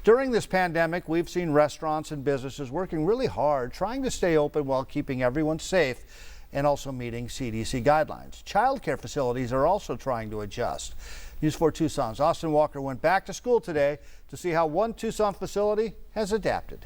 During this pandemic, we've seen restaurants and businesses working really hard trying to stay open while keeping everyone safe and also meeting CDC guidelines. Childcare facilities are also trying to adjust. News 4 Tucson's Austin Walker went back to school today to see how one Tucson facility has adapted.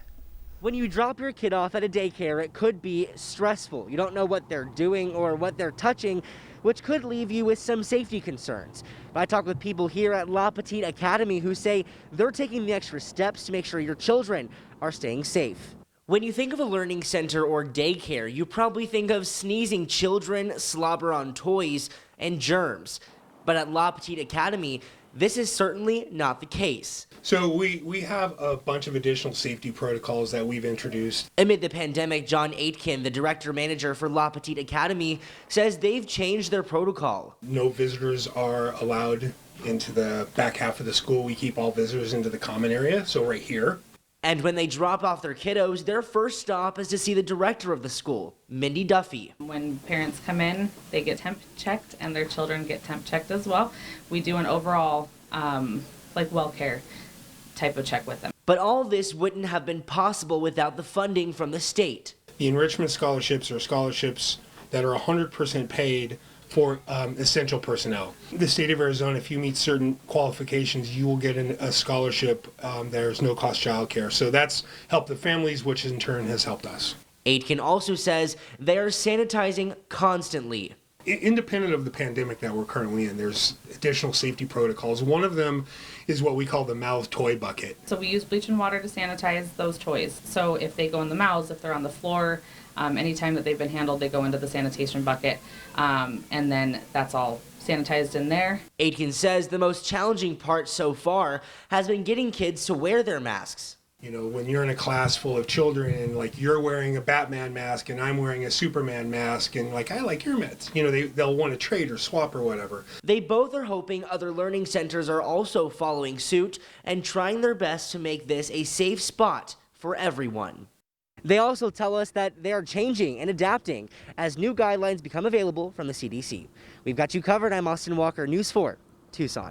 When you drop your kid off at a daycare, it could be stressful. You don't know what they're doing or what they're touching, which could leave you with some safety concerns. But I talked with people here at La Petite Academy who say they're taking the extra steps to make sure your children are staying safe. When you think of a learning center or daycare, you probably think of sneezing children, slobber on toys, and germs. But at La Petite Academy, this is certainly not the case. So we have a bunch of additional safety protocols that we've introduced. Amid the pandemic, John Aitken, the director manager for La Petite Academy, says they've changed their protocol. No visitors are allowed into the back half of the school. We keep all visitors into the common area, so right here. And when they drop off their kiddos, their first stop is to see the director of the school, Mindy Duffy. When parents come in, they get temp checked and their children get temp checked as well. We do an overall well care type of check with them. But all this wouldn't have been possible without the funding from the state. The enrichment scholarships are scholarships that are 100% paid for essential personnel. The state of Arizona, if you meet certain qualifications, you will get a scholarship. There's no cost childcare. So that's helped the families, which in turn has helped us. Aitken also says they are sanitizing constantly. Independent of the pandemic that we're currently in, there's additional safety protocols. One of them is what we call the mouth toy bucket. So we use bleach and water to sanitize those toys. So if they go in the mouths, if they're on the floor, anytime that they've been handled, they go into the sanitation bucket, and then that's all sanitized in there. Aitken says the most challenging part so far has been getting kids to wear their masks. You know, when you're in a class full of children and like you're wearing a Batman mask and I'm wearing a Superman mask and like, I like your mitts. You know, they'll want to trade or swap or whatever. They both are hoping other learning centers are also following suit and trying their best to make this a safe spot for everyone. They also tell us that they are changing and adapting as new guidelines become available from the CDC. We've got you covered. I'm Austin Walker, News 4, Tucson.